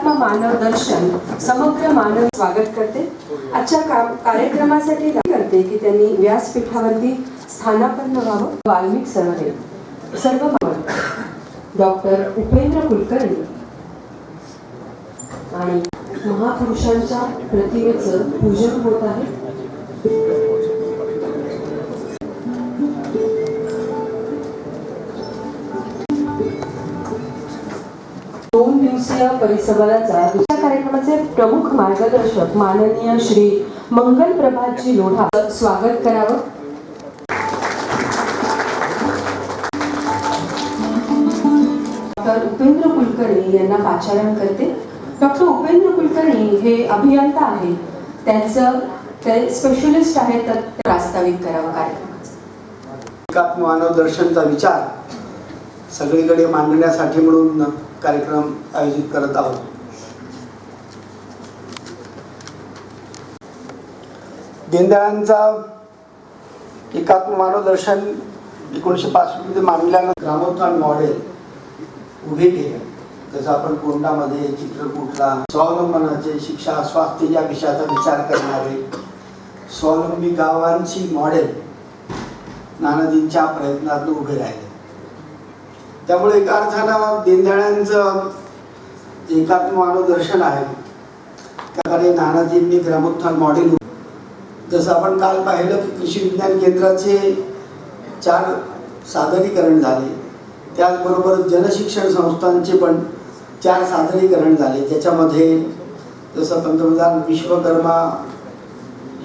एकात्म मानव दर्शन समग्र मानव स्वागत करते। आजच्या कार्यक्रमासाठी करते की त्यांनी व्यासपीठावरती स्थानापन्न व्हावं। वाल्मिक सर्व डॉक्टर उपेंद्र कुलकर्णी आणि महापुरुषांच्या प्रतिमेचं पूजन होत आहे। दोन दिवसीय परिसंवादाचा दुसऱ्या कार्यक्रमाचे प्रमुख मार्गदर्शक माननीय श्री मंगल प्रभातजी लोढा स्वागत करावं। डॉक्टर उपेंद्र कुलकर्णी यांना पाचारण करते। डॉक्टर उपेंद्र कुलकर्णी हे अभियंता आहेत, ते स्पेशलिस्ट आहेत, तर प्रास्ताविक करावं कार्यक्रमाचं। एकात्म मानव दर्शनचा विचार सगळीकडे मांडण्यासाठी म्हणून कार्यक्रम आयोजित करत आहोत। दीनदयाळांचा एकात्म मानव दर्शन 1965 मध्ये मांडल्यानंतर ग्रामोत्थान मॉडेल उभे केले। जसं आपण कोंडामध्ये चित्रकूटला स्वावलंबनाचे शिक्षा स्वास्थ्य या विषयाचा विचार करणारे स्वावलंबी गावांची मॉडेल नानाजींच्या प्रयत्नातून उभे राहिले। त्यामुळे एका अर्थानं दीनदयाळांचं एकात्म मानव दर्शन आहे त्याकडे नानाजींनी ग्रामोत्थान मॉडेल, जसं आपण काल पाहिलं की कृषी विज्ञान केंद्राचे 4 सादरीकरण झाले, त्याचबरोबर जनशिक्षण संस्थांचे पण 4 सादरीकरण झाले, ज्याच्यामध्ये जसं पंतप्रधान विश्वकर्मा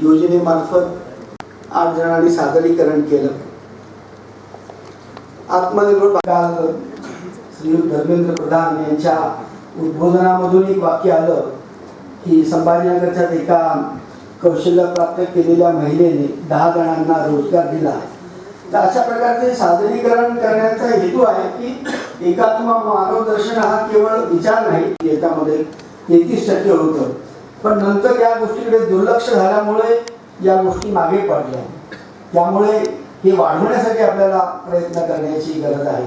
योजनेमार्फत 8 जणांनी सादरीकरण केलं। आत्मनिर्भर काल श्री धर्मेंद्र प्रधान यांच्या उद्बोधनामधून एक वाक्य आलं की संभाजीनगरच्या एका कौशल्य प्राप्त केलेल्या महिलेने 10 जणांना रोजगार दिला। तर अशा प्रकारचे सादरीकरण करण्याचा हेतू आहे की एकात्म मानव दर्शन हा केवळ विचार नाही, याच्यामध्ये 33% होतं, पण नंतर या गोष्टीकडे दुर्लक्ष झाल्यामुळे या गोष्टी मागे पडल्या। त्यामुळे हे वाढवण्यासाठी आपल्याला प्रयत्न करण्याची गरज आहे।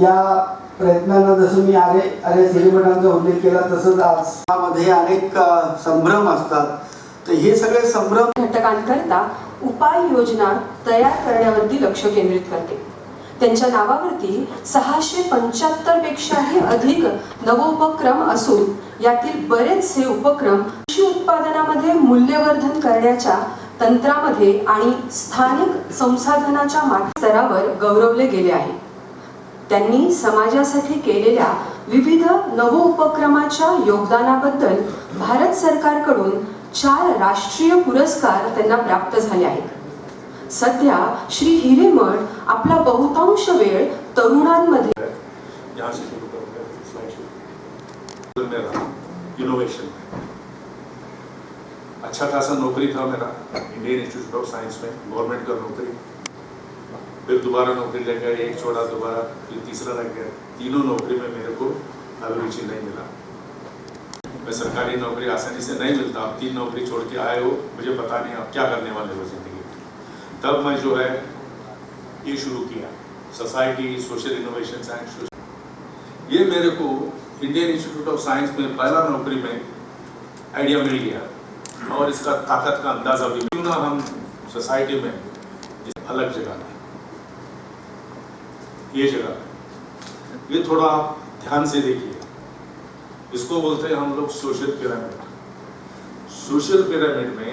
या प्रयत्नांना जसं मी आर्य सेलिब्रिटांचा उल्लेख केला तसंच आजमध्ये अनेक संभ्रम असतात, तर हे सगळे संभ्रम घटकांकरता उपाययोजना तयार करण्यावरती लक्ष केंद्रित करते। त्यांच्या नावावरती 675 पेक्षाही अधिक नवोपक्रम असून यातील बरेचसे उपक्रम कृषी उत्पादनामध्ये मूल्यवर्धन करण्याच्या तंत्रामध्ये आणि स्थानिक संसाधनाच्या स्तरावर गौरवले गेले आहे। त्यांनी समाजासाठी केलेल्या विविध नवोपक्रमाच्या योगदानाबद्दल भारत सरकारकडून 4 राष्ट्रीय पुरस्कार त्यांना प्राप्त झाले आहेत। सध्या श्री हिरेमठ आपला बहुतांश वेळ तरुणांमध्ये अच्छा खासा नौकरी था मेरा इंडियन इंस्टीट्यूट ऑफ साइंस में, गवर्नमेंट का नौकरी। फिर दोबारा नौकरी लग गया, एक छोड़ा दोबारा, फिर तीसरा लग गया। तीनों नौकरी में मेरे को अभिरुचि नहीं मिला। मैं सरकारी नौकरी आसानी से नहीं मिलता। आप 3 नौकरी छोड़ के आए हो, मुझे पता नहीं आप क्या करने वाले हो जिंदगी में। तब मैं जो है ये शुरू किया, सोसाइटी सोशल इनोवेशन साइंस। ये मेरे को इंडियन इंस्टीट्यूट ऑफ साइंस में पहला नौकरी में आइडिया मिल गया और इसका ताकत का अंदाजा भी। क्यों ना हम सोसाइटी में अलग जगह में, ये जगह, ये थोड़ा ध्यान से देखिए, इसको बोलते हैं हम लोग सोशल पिरामिड। सोशल पिरामिड में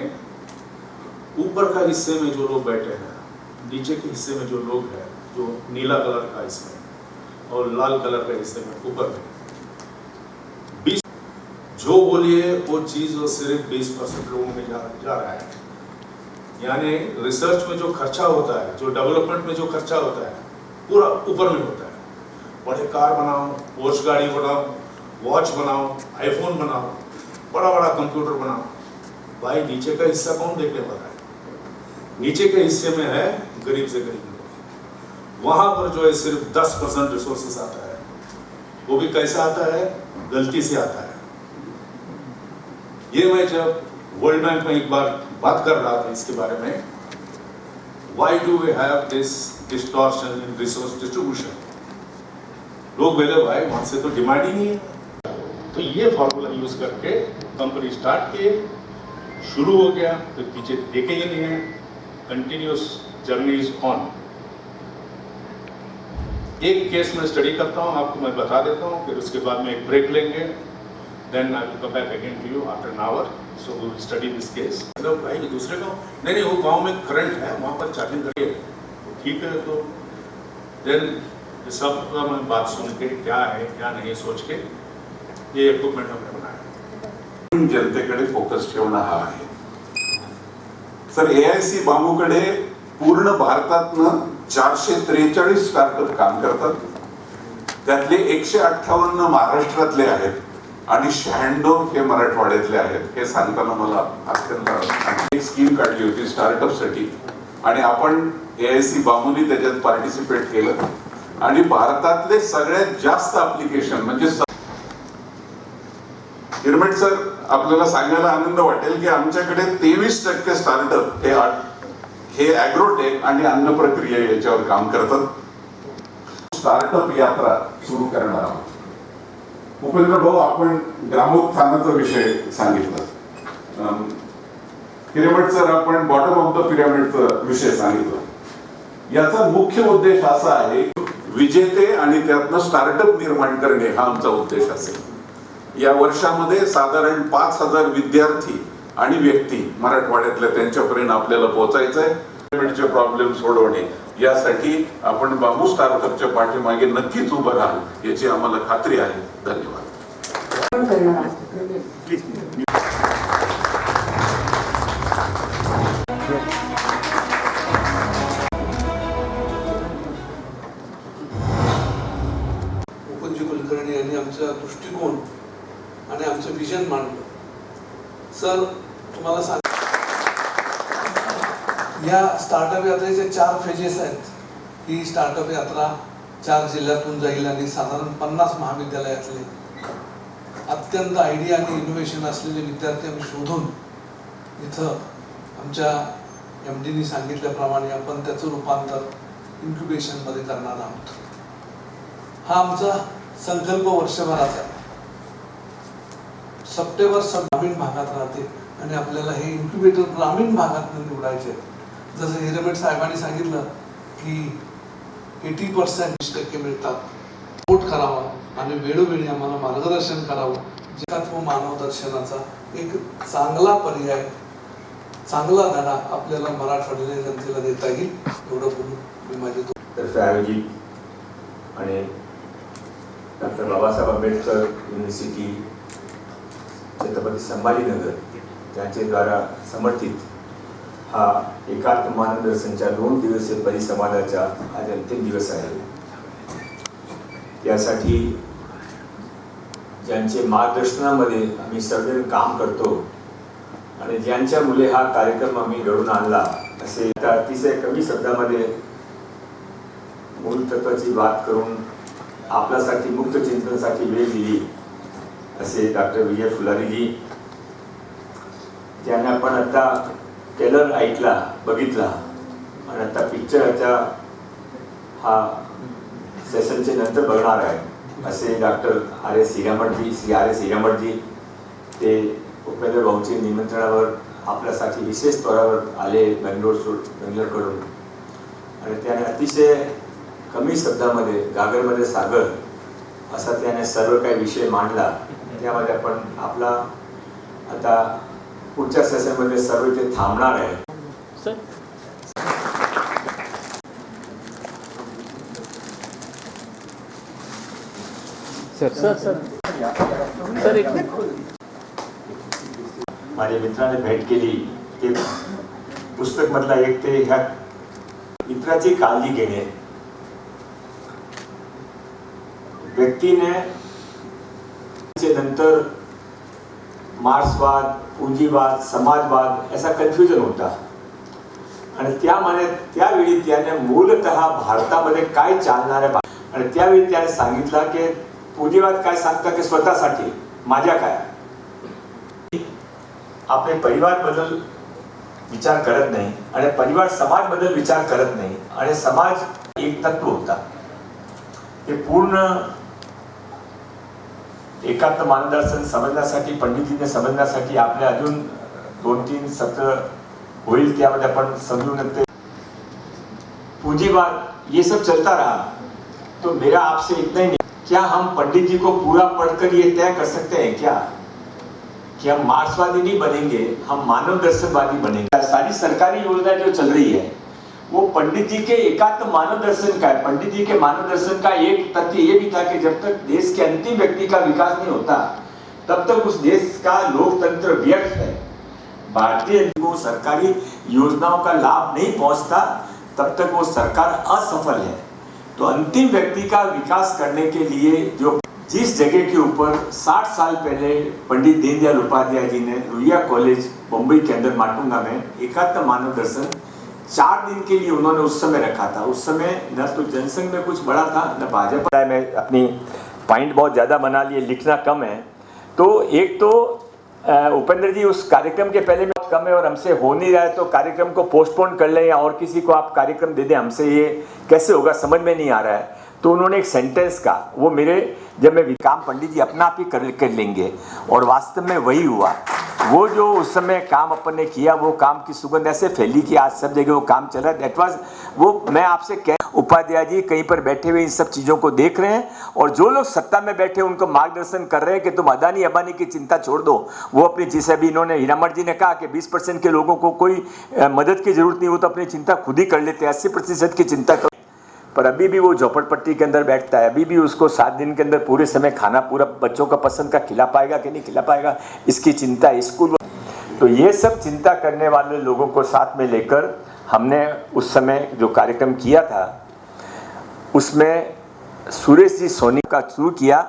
ऊपर का हिस्से में जो लोग बैठे हैं, नीचे के हिस्से में जो लोग हैं, जो नीला कलर का हिस्सा और लाल कलर का हिस्से में ऊपर में, जो बोलिए वो चीज वो सिर्फ 20% लोगों में जा रहा है। यानी रिसर्च में जो खर्चा होता है, जो डेवलपमेंट में जो खर्चा होता है, पूरा ऊपर में होता है। बड़े कार बनाओ, पोर्श गाड़ी बनाओ, वॉच बनाओ, आईफोन बनाओ, बड़ा बड़ा कंप्यूटर बनाओ, भाई नीचे का हिस्सा कौन देखने वाला है? नीचे के हिस्से में है गरीब से गरीब लोग। वहां पर जो है सिर्फ 10% रिसोर्सेस आता है, वो भी कैसा आता है? गलती से आता है। ये मैं जब वर्ल्ड बैंक में एक बार बात कर रहा था इसके बारे में, why do we have this distortion in resource distribution? लोग बोले भाई वहां से तो डिमांड ही नहीं है। तो ये फॉर्मूला यूज करके कंपनी स्टार्ट किए, शुरू हो गया, तो पीछे देखे ही नहीं है, कंटिन्यूस जर्नी इज ऑन। एक केस में स्टडी करता हूँ, आपको मैं बता देता हूँ, फिर उसके बाद में एक ब्रेक लेंगे, then I will come back again to you after an hour, so we will study this case. मतलब भाई दूसरे गाँव नहीं, वो गाँव में करंट है, वहाँ पर चार्जिंग करिए, ठीक है। तो देन सब का मैं बात सुन के क्या है क्या नहीं सोच के ये इक्विपमेंट हमने बनाया। जनतेकडे फोकस ठेवणं हा आहे। सर, AIC बांबूकडे पूर्ण भारतातनं 443 स्टार्टअप काम करतात, त्यातले 158 महाराष्ट्रातले आहेत आणि 96 हे मराठवाड्यातले आहेत। हे सांगताना मला अत्यंत एक स्कीम काढली होती स्टार्टअप साठी आणि आपण AIC बांबूनी त्याच्यात पार्टिसिपेट केलं आणि भारतातले सगळ्यात जास्त ऍप्लिकेशन म्हणजे हिरमेट सर, आपल्याला सांगायला आनंद वाटेल की आमच्याकडे 23% स्टार्टअप हे ॲग्रोटेक आणि अन्न प्रक्रिया याच्यावर काम करतात। स्टार्टअप यात्रा सुरू करणार आहोत। उपेंद्र भाऊ, आपण ग्रामोत्थानाचा विषय सांगितला, हिरेमठ सर आपण बॉटम ऑफ द पिरामिडचा विषय सांगितला। याचा मुख्य उद्देश असा आहे विजेते आणि त्यातनं स्टार्टअप निर्माण करणे हा आमचा उद्देश असेल। या वर्षामध्ये साधारण 5000 विद्यार्थी आणि व्यक्ती मराठवाड्यातल्या त्यांच्यापर्यंत आपल्याला पोहोचायचं आहे। पिरामिडचे प्रॉब्लेम सोडवणे यासाठी आपण बांबू स्टार्टअपच्या पाठीमागे नक्कीच उभं राहू याची आम्हाला खात्री आहे। धन्यवाद। कुलकर्णी यांनी आमचा दृष्टिकोन आणि आमचं विजन मांडलं। सर, तुम्हाला सांग, या स्टार्टअप यात्रेचे 4 फेजेस आहेत। ही स्टार्टअप यात्रा 4 जिल्ह्यातून जाईल आणि साधारण 50 महाविद्यालयातले अत्यंत आयडिया आणि इनोव्हेशन असलेले विद्यार्थी आम्ही शोधून इथं आमच्या MDनी सांगितल्याप्रमाणे आपण त्याचं रूपांतर इन्क्युबेशनमध्ये करणार आहोत। हा आमचा संकल्प वर्षभराचा आहे। सप्टेंबर ग्रामीण भागात राहते आणि आपल्याला हे इन्क्युबेटर ग्रामीण भागात निवडायचे आहेत। जसं हिरेमठ साहेबांनी सांगितलं की 80% मिळतात, सपोर्ट करावा आणि वेळोवेळी आम्हाला मार्गदर्शन करावं, एकात्म मानवदर्शनाचा एक चांगला पर्याय, चांगला धडा आपल्याला मराठवाड्याच्या जनतेला देता येईल एवढं बोलून मी माझे तर्फे आयोजित आणि डॉक्टर बाबासाहेब आंबेडकर युनिव्हर्सिटी छत्रपती संभाजीनगर त्यांचे द्वारा समर्थित हा एकात्म मानवदर्शनच्या 2 दिवसीय परिसंवादाचा आज अंतिम दिवस आहे। त्यासाठी ज्यांचे मार्गदर्शनामध्ये आम्ही सर्वजण काम करतो आणि ज्यांच्या मुले हा कार्यक्रम आम्ही घडून आणला, असे अतिशय कमी शब्दामध्ये मूळ तत्वाची बात करून आपल्यासाठी मुक्त चिंतनासाठी वेळ दिली असे डॉक्टर विजय फुलारीजी, ज्यांना आपण आता ट्रेलर ऐकला, बघितला आणि आता पिक्चरच्या हा सेशनचे नंतर बघणार आहे असे डॉक्टर RS हिरामठजी, ते उपेंद्र भाऊंच्या निमंत्रणावर आपल्यासाठी विशेष तौरावर आले बेंगलोरकडून आणि त्याने अतिशय कमी शब्दामध्ये गागरमध्ये सागर असा त्याने सर्व काही विषय मांडला। त्यामध्ये आपण आपला आता पुढच्या सेशनमध्ये सर्व ते थांबणार आहे। माझ्या मित्राने भेट केली ते पुस्तक मधला एक ते ह्या इतराची काळजी घेणे, व्यक्तीने नंतर मार्क्सवाद, पूंजीवाद, समाजवाद असा कन्फ्युजन होता आणि त्यावेळी त्याने मूलतः भारतामध्ये काय चालणार आहे आणि त्यावेळी त्याने सांगितलं की पूंजीवाद काय सांगता की स्वतःसाठी, माझ्या काय, आपले परिवार बद्दल विचार करत नाही आणि परिवार समाज बद्दल विचार करत नाही आणि समाज एक तत्व होता। हे पूर्ण एकात्म मानदर्शन समजण्यासाठी, पंडितजीने समजण्यासाठी आपले अजून 2-3 सत्र होईल, त्यामध्ये आपण समजून येते. पूंजीवाद ये सब चलता रहा, तो मेरा आपसे इतना ही नहीं, क्या हम पंडित जी को पूरा पढ़कर ये तय कर सकते हैं क्या कि हम मार्क्सवादी नहीं बनेंगे, हम मानव दर्शनवादी बनेंगे? सारी सरकारी योजना जो चल रही है वो पंडित जी के एकात्म मानव दर्शन का है. पंडित जी के मानव दर्शन का एक तथ्य ये भी था कि जब तक देश के अंतिम व्यक्ति का विकास नहीं होता तब तक उस देश का लोकतंत्र व्यर्थ है. भारतीय को सरकारी योजनाओं का लाभ नहीं पहुंचता तब तक वो सरकार असफल है. तो अंतिम व्यक्ति का विकास करने के लिए जो जिस जगह के ऊपर 60 साल पहले पंडित दीनदयाल उपाध्याय जी ने रुइया कॉलेज मुंबई के अंदर माटुंगा में एकात्म मानव दर्शन 4 दिन के लिए उन्होंने उस समय रखा था. उस समय न तो जनसंघ में कुछ बड़ा था न भाजपा. मैं अपनी पॉइंट बहुत ज़्यादा बना लिए, लिखना कम है. तो एक तो उपेंद्र जी उस कार्यक्रम के पहले में बहुत कम है और हमसे हो नहीं रहा है, तो कार्यक्रम को पोस्टपोन कर लें या और किसी को आप कार्यक्रम दे दें. हमसे ये कैसे होगा, समझ में नहीं आ रहा है. तो उन्होंने एक सेंटेंस का, वो मेरे जब मैं काम पंडित जी अपना आप ही कर लेंगे, और वास्तव में वही हुआ. वो जो उस समय काम अपन ने किया, वो काम की सुगंध ऐसे फैली कि आज सब जगह वो काम चल रहा है. दैट वाज वो. मैं आपसे कह, उपाध्याय जी कहीं पर बैठे हुए इन सब चीज़ों को देख रहे हैं, और जो लोग सत्ता में बैठे उनको मार्गदर्शन कर रहे हैं कि तुम अदानी अंबानी की चिंता छोड़ दो. वो अपनी, जिसे भी इन्होंने हीरामठ जी ने कहा कि 20% के लोगों को कोई मदद की जरूरत नहीं, वो तो अपनी चिंता खुद ही कर लेते हैं, 80% की चिंता कर. पर अभी भी वो झोपड़पट्टी के अंदर बैठता है, अभी भी उसको 7 दिन के अंदर पूरे समय खाना पूरा बच्चों का पसंद का खिला पाएगा कि नहीं खिला पाएगा, इसकी चिंता है. स्कूल. तो ये सब चिंता करने वाले लोगों को साथ में लेकर हमने उस समय जो कार्यक्रम किया था उसमें सुरेश जी सोनी का शुरू किया.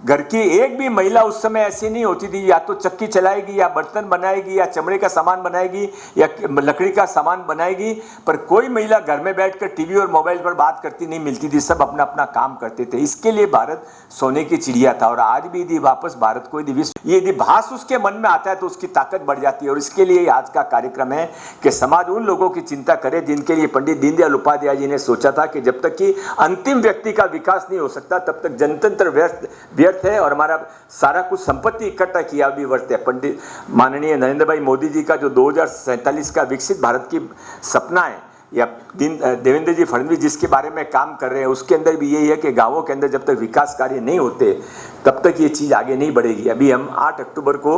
घर की एक भी महिला उस समय ऐसी नहीं होती थी, या तो चक्की चलाएगी या बर्तन बनाएगी या चमड़े का सामान बनाएगी या लकड़ी का सामान बनाएगी, पर कोई महिला घर में बैठकर टीवी और मोबाइल पर बात करती नहीं मिलती थी. सब अपना अपना काम करते थे. इसके लिए भारत सोने की चिड़िया था. और आज भी यदि वापस भारत को यदि भास उसके मन में आता है तो उसकी ताकत बढ़ जाती है. और इसके लिए आज का कार्यक्रम है कि समाज उन लोगों की चिंता करे जिनके लिए पंडित दीनदयाल उपाध्याय जी ने सोचा था कि जब तक कि अंतिम व्यक्ति का विकास नहीं हो सकता तब तक जनतंत्र व्यर्थ है, और हमारा सारा कुछ संपत्ति इकट्ठा किया भी व्यर्थ है. पंडित माननीय नरेंद्र भाई मोदी जी का जो 2047 का विकसित भारत की सपना है, या देवेंद्र जी फडणवीस जिसके बारे में काम कर रहे हैं, उसके अंदर भी यही है कि गांवों के अंदर जब तक विकास कार्य नहीं होते तब तक ये चीज़ आगे नहीं बढ़ेगी. अभी हम 8 अक्टूबर को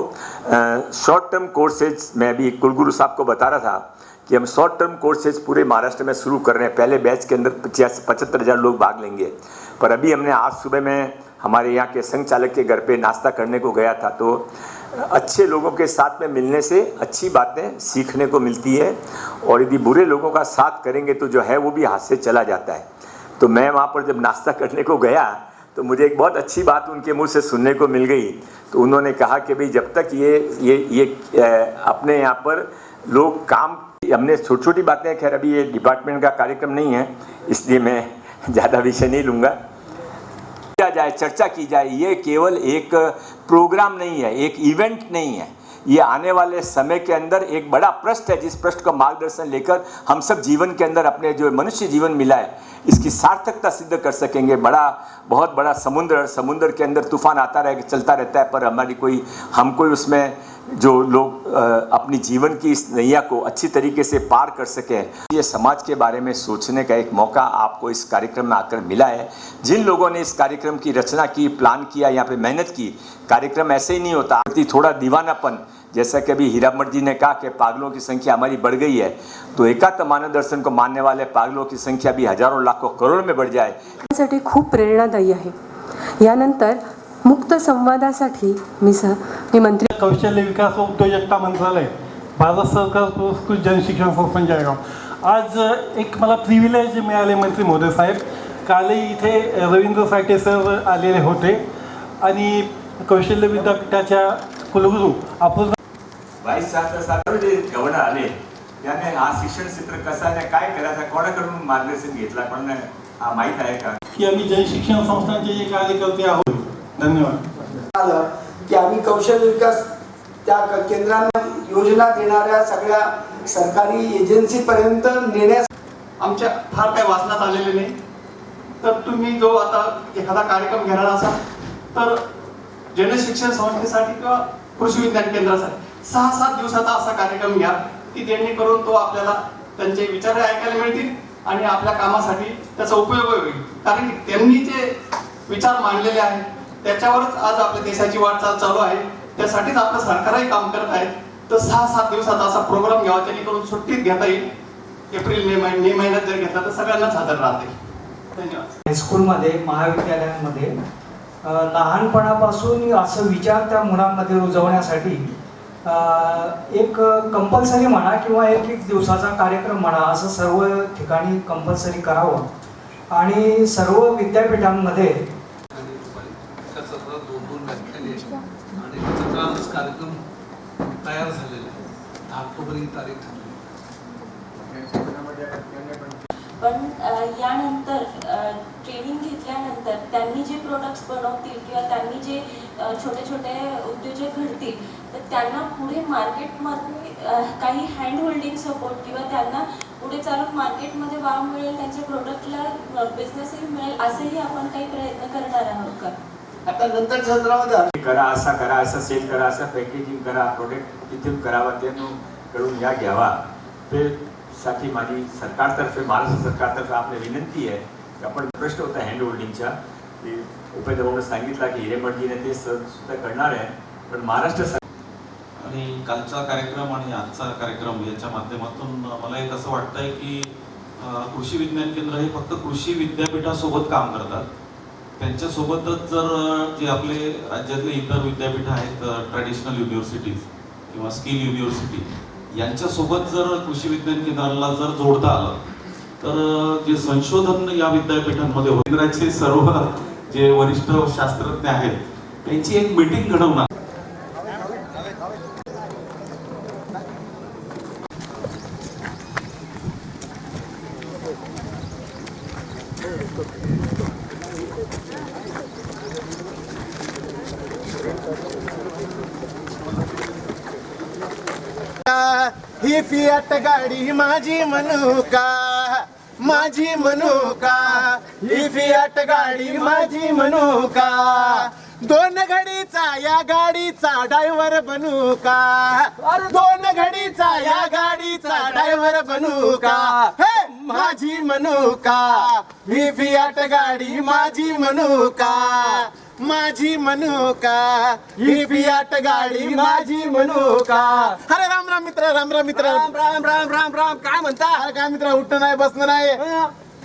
शॉर्ट टर्म कोर्सेज, मैं अभी कुलगुरु साहब को बता रहा था कि हम शॉर्ट टर्म कोर्सेज पूरे महाराष्ट्र में शुरू कर रहे हैं. पहले बैच के अंदर 75,000 लोग भाग लेंगे. पर अभी हमने आज सुबह में हमारे यहाँ के संघ चालक के घर पे नाश्ता करने को गया था, तो अच्छे लोगों के साथ में मिलने से अच्छी बातें सीखने को मिलती है, और यदि बुरे लोगों का साथ करेंगे तो जो है वो भी हाथ से चला जाता है. तो मैं वहाँ पर जब नाश्ता करने को गया तो मुझे एक बहुत अच्छी बात उनके मुंह से सुनने को मिल गई. तो उन्होंने कहा कि भाई जब तक ये अपने यहाँ पर लोग काम, हमने छोटी छोटी बातें, खैर अभी ये डिपार्टमेंट का कार्यक्रम नहीं है इसलिए मैं ज़्यादा विषय नहीं लूँगा, जाए चर्चा की जाए. ये केवल एक प्रोग्राम नहीं है, एक इवेंट नहीं है, ये आने वाले समय के अंदर एक बड़ा पृष्ठ है, जिस पृष्ठ का मार्गदर्शन लेकर हम सब जीवन के अंदर अपने जो मनुष्य जीवन मिला है इसकी सार्थकता सिद्ध कर सकेंगे. बहुत बड़ा समुद्र के अंदर तूफान आता रहे, चलता रहता है, पर हम कोई उसमें जो लोग अपनी जीवन की इस नैया को अच्छी तरीके से पार कर सकें. ये समाज के बारे में सोचने का एक मौका आपको इस कार्यक्रम में आकर मिला है. जिन लोगों ने इस कार्यक्रम की रचना की, प्लान किया, यहाँ पे मेहनत की, कार्यक्रम ऐसे ही नहीं होता. थोड़ा दीवानापन, जैसा कि अभी हीरामठ जी ने कहा कि पागलों की संख्या हमारी बढ़ गई है, तो एकात्म मानव दर्शन को मानने वाले पागलों की संख्या भी हजारों लाखों करोड़ में बढ़ जाए. साठी खूप प्रेरणादायी आहे. यानंतर मुक्त संवादासाठी मी मंत्री कौशल्य विकास व उद्योजकता मंत्रालय, भारत सरकार पुरस्कृत जनशिक्षण संस्थान जळगाव. आज एक मला प्रिव्हिलेज मिळाले मंत्री महोदय साहेब. कालही इथे रवींद्र साठे सर आलेले होते आणि कौशल्य विद्यापीठाच्या कुलगुरू अपूर्व वाईस चान्सलर जे गव्हर्नर आले त्याने हा शिक्षण क्षेत्र कसं आहे, काय करायचं, कोणाकडून मार्गदर्शन घेतला, कोणाला माहीत आहे का की आम्ही जनशिक्षण संस्थांचे जे कार्यकर्ते आहोत. धन्यवाद. आलं की आम्ही कौशल्य विकास त्या केंद्रांना योजना देणाऱ्या सगळ्या सरकारी एजन्सीपर्यंत नेण्यास आमच्या फार काही वाचनात आलेले नाही. तर तुम्ही जो आता एखादा कार्यक्रम घेणार असाल तर जनशिक्षण संस्थेसाठी किंवा कृषी विज्ञान केंद्रासाठी 6-7 दिवसाचा असा कार्यक्रम घ्या की जेणेकरून तो आपल्याला त्यांचे विचार ऐकायला मिळतील आणि आपल्या कामासाठी त्याचा उपयोग होईल. कारण की त्यांनी जे विचार मांडलेले आहेत त्याच्यावरच आज आपल्या देशाची वाटचाल चालू आहे. त्यासाठीच आपलं सरकारही काम करत आहे. तर 6-7 दिवसाचा असा प्रोग्राम घ्यावा जेणेकरून सुट्टीत घेता येईल. एप्रिल मे महिन्यात जर घेतला तर सगळ्यांनाच हजर राहते. धन्यवाद. हायस्कूलमध्ये महाविद्यालयांमध्ये लहानपणापासून असं विचार त्या मुलांमध्ये रुजवण्यासाठी एक कंपल्सरी म्हणा किंवा एक दिवसाचा कार्यक्रम म्हणा असं सर्व ठिकाणी कंपल्सरी करावं आणि सर्व विद्यापीठांमध्ये त्याचा 2 व्याख्याने आणि त्याचा कालच कार्यक्रम तयार झालेला आहे. 10 ऑक्टोबर ही तारीख ठरली. पण यानंतर ट्रेनिंग घेतल्यानंतर त्यांनी जे प्रोडक्ट्स बनवतील किंवा त्यांनी जे छोटे छोटे उद्योजक घडतील तर त्यांना पुढे मार्केटमध्ये काही हँड होल्डिंग सपोर्ट किंवा त्यांना पुढे चालून मार्केटमध्ये वाव मिळेल, त्यांच्या प्रोडक्टला बिझनेसही मिळेल असेही आपण काही प्रयत्न करणार आहोत का? आता नंतर करा असा सेल करा, असं पॅकेजिंग करा, प्रोडक्ट तिथून करावा कडून या घ्यावा. ते साठी माझी सरकारतर्फे महाराष्ट्र सरकारतर्फे आपली विनंती आहे की आपण प्रश्न होता हँड होल्डिंगच्या उपायदारांना सांगितला की हिरेमठजीने ते सुद्धा करणार आहे. पण महाराष्ट्र आणि कालचा कार्यक्रम आणि आजचा कार्यक्रम याच्या माध्यमातून मला एक असं वाटतंय की कृषी विज्ञान केंद्र हे फक्त कृषी विद्यापीठासोबत काम करतात. त्यांच्यासोबतच जर जे आपले राज्यातले इतर विद्यापीठ आहेत, ट्रॅडिशनल युनिव्हर्सिटीज किंवा स्किल युनिव्हर्सिटी यांच्यासोबत जर कृषी विज्ञान केंद्राला जर जोडता आलं तर जे संशोधन या विद्यापीठांमध्ये केंद्राचे सर्व जे वरिष्ठ शास्त्रज्ञ आहेत त्यांची एक मीटिंग घडवणार. ही फियाट गाडी माझी मनूका, माझी मनूका, ही फियाट गाडी माझी मनूका, 2 घडीचा या गाडीचा ड्रायव्हर बनू का, 2 घडीचा या गाडीचा ड्रायव्हर बनू का, हे माझी मनूका, ही फियाट गाडी माझी मनूका, माझी मनूका, ही फियाट गाडी माझी मनूका. अरे राम राम मित्र, राम राम मित्र, राम राम राम राम राम. काय म्हणता? अरे काय मित्र, उठणं नाही, बसणं नाही,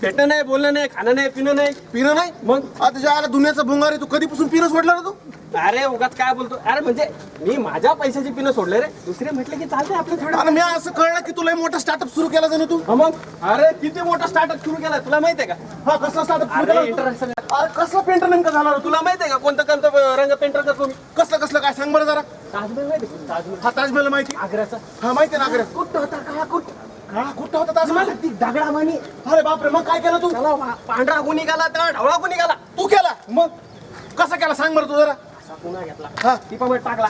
भेटणं नाही, बोलणं नाही, खाणं नाही, पिणं नाही. पिणं नाही? मग आता तुझ्या आला दुनियाचा भुंगार आहे. तू कधीपासून पिणं सोडला ना तू? अरे उगाच काय बोलतो? अरे म्हणजे मी माझ्या पैशाची पिणं सोडले रे, दुसरे म्हटलं की चालते आपलं थोडं. अरे मी असं कळलं की तुला मोठा स्टार्टअप सुरू केला जाणं तू. मग अरे किती मोठा स्टार्टअप सुरू केला तुला माहितीये का? हा कसला स्टार्टअप सुरू केला? इंटरनॅशनल. अरे कसला पेंटर नेमका झाला तुला माहितीये का? कोणतं रंग पेंटर करतो मी? कसलं काय सांग बरं जरा. ताजमहल माहिती? ताजमहल. हा ताजमहल माहिती? आग्र्याचा. हा माहिती ना आग्रा. कुठं होता का? कुठं होता ताजमहल? ती दगडावानी. अरे बापरे, मग काय केलं तू? पांढरा गुन्हे गेला तर ढवळा गुन्हे गेला. तू केला? मग कसा केला सांग बरं तू जरा. पुन्हा घेतला. हा ती पण टाकला.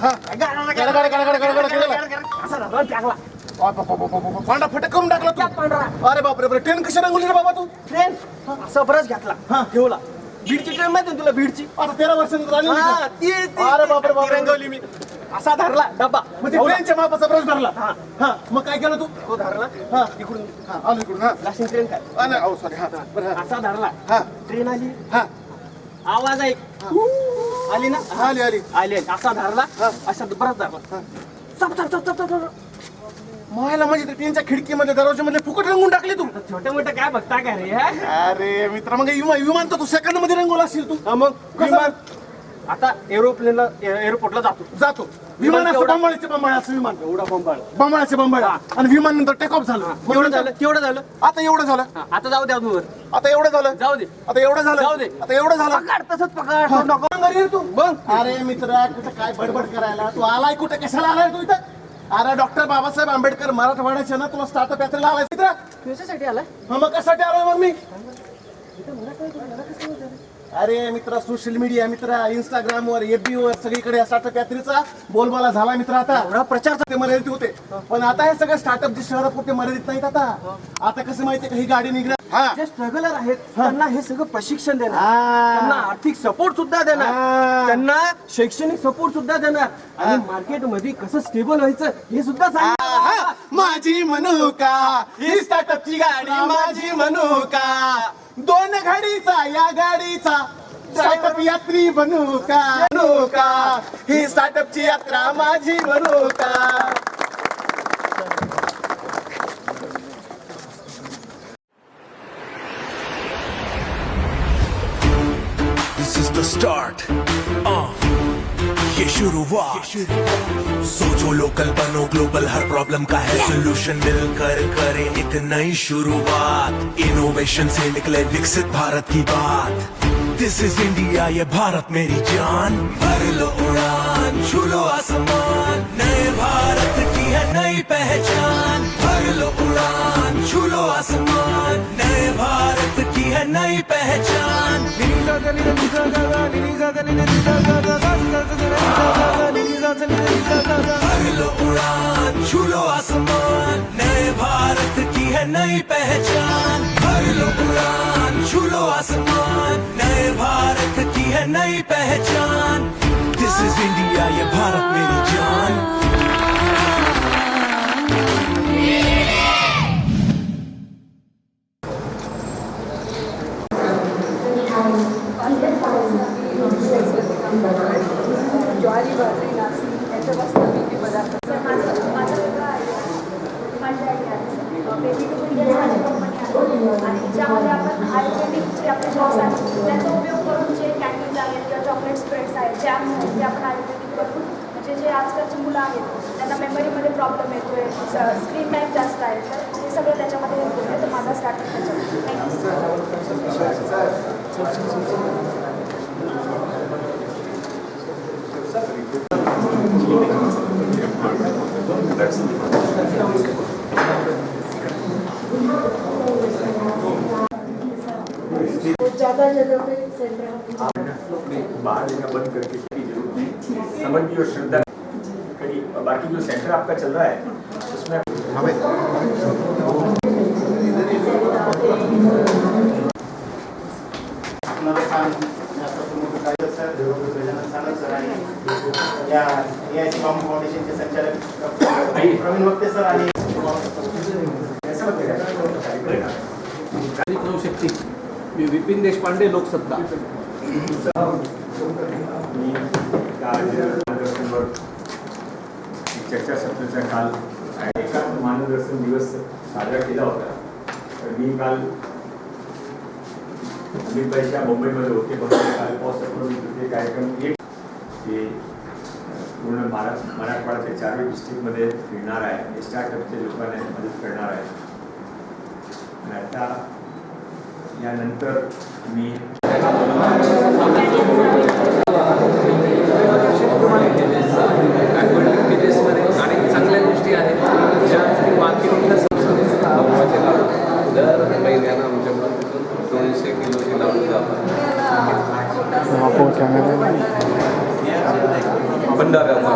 पांढरा फटक करून टाकला तू. पांढरा. अरे बापरे, ट्रेन कशी रंगवली रे बाबा तू? ट्रेन असं बरंच घेतला. हा ठेवला. बीडची ट्रेन माहिती ना तुला? बीडची आता 13 वर्षांनी अरे बापरे रंगवली मी. असा धरला डब्बा म्हणजे ट्रेनच्या मापाचा ब्रश धरला. हा मग काय केलं तू? तो धरला. हा इकडून आलो इकडून. हा लाशिंग ट्रेन काय? सॉरी. हा असा धरला. हा ट्रेन आली. हा आवाज ऐक. आली ना? आली. असा धरला. असा ब्रश धरला. मायला म्हणजे ट्रेनच्या खिडकीमध्ये दरवाजामध्ये फुकट रंगून टाकले तू. छोटे मोठे काय बघता काय रे? अरे मित्र मग विमान तर तू सेकंड मध्ये रंगवला असेल तू. मग विमान आता एअरपोर्टला जातो विमानाचं बंबाळाचं विमान. एवढा बंबाळ आणि विमान नंतर टेक ऑफ झालं. केवढं झालं? आता एवढं झालं. आता जाऊ द्या. आता एवढं झालं. जाऊ दे. आता एवढं झालं. जाऊ दे. आता एवढं झालं. तसंच पकड तू. बघ अरे मित्र कुठं काय बडबड करायला तू आलाय? कुठे कशाला आलाय तू इथं? अरे डॉक्टर बाबासाहेब आंबेडकर मराठवाड्याच्या ना तुला स्टार्टअप यात्रेला आलाय मित्र. कशासाठी आलाय? मग कशासाठी आलोय मग मी? अरे मित्रा सोशल मीडिया मित्रा इंस्टाग्रामवर FB वर सगळीकडे स्टार्टअप यात्रेचा बोलबाला झाला मित्र. आता एवढा प्रचार ते मर्यादित होते पण आता हे सगळं स्टार्टअप जे शहरापुरते मर्यादित नाहीत. आता कसं माहितीये का ही गाडी निघणार जे स्ट्रगलर आहेत त्यांना हे सगळं प्रशिक्षण देणार, त्यांना आर्थिक सपोर्ट सुद्धा देणार, त्यांना शैक्षणिक सपोर्ट सुद्धा देणार आणि मार्केटमध्ये कसं स्टेबल व्हायचं हे सुद्धा सांगणार. माझी मनुका ही स्टार्टअपची गाडी, माझी मनुका 2 घडीचा या गाडीचा स्टार्टअप यात्री बनूका, बनूका ही स्टार्टअपची यात्रा माझी बनूका. This is the start. ये शुरुआत. सोचो लोकल बनो ग्लोबल, हर प्रॉब्लम का है सोल्यूशन, मिलकर करें एक नई शुरुआत. इनोवेशन से निकले विकसित भारत की बात. दिस इज इंडिया, ये भारत मेरी जान. भर लो उड़ान, छू लो आसमान, नए भारत की है नई पहचान. भर लो उड़ान, छू लो आसमान, नए भारत की है नई पहचान. भर लो उड़ान, छू लो आसमान, नए भारत की है नई पहचान. भर लो उड़ान, छू लो आसमान, नए भारत की है नई पहचान. दिस इज इंडिया, ये भारत मेरी जान. ज्वारी भाकरी नाचणी याच्या वास्तविक पदार्थ माझं वेगळं आहे. माझी आयडिया आहे बेबी टू इंडिया माझी कंपनी आहे आणि ज्यामध्ये आपण आयुर्वेदिक जे आपले जॉब्स आहेत त्यांचा उपयोग करून जे कॅन्डीज आहेत किंवा चॉकलेट स्प्रेड्स आहेत, जॅम्स आहेत ते आपण आयुर्वेदिक करून म्हणजे जे आजकालची मुलं आहेत त्यांना मेमरीमध्ये प्रॉब्लेम येतो आहे, स्क्रीन टाईम जास्त आहे, तर हे सगळं त्याच्यामध्ये हेल्प होतं. तर माझा स्टार्टअप ज़्यादा जगह पे सेंटर बाहर लेना बंद करके की जरूरत नहीं. समझ की और श्रद्धा करिए. बाकी जो सेंटर आपका चल रहा है उसमें फाउंडेशनचे संचालक प्रवीण वक्ते सर आणि मी विपिन देशपांडे, लोकसत्ता. चर्चासत्राचा काल एका मार्गदर्शन दिवस साजरा केला होता. तर मी काल अमितभाईच्या मुंबईमध्ये होते, म्हणून काल पॉसिबल ते कार्यक्रम ते पूर्ण मराठवाड्याच्या 4 डिस्ट्रिक्टमध्ये फिरणार आहे, स्टार्टअपच्या लोकांना मदत करणार आहे. आणि आता यानंतर मी अनेक चांगल्या गोष्टी आहेत ज्या मार्केटिंगला दर महिन्याला आमच्याकडून 200 किलोची लावून भंडाऱ्याचा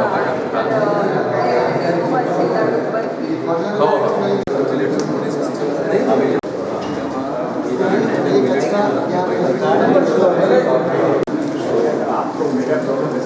आपको मेरा प्रॉब्लम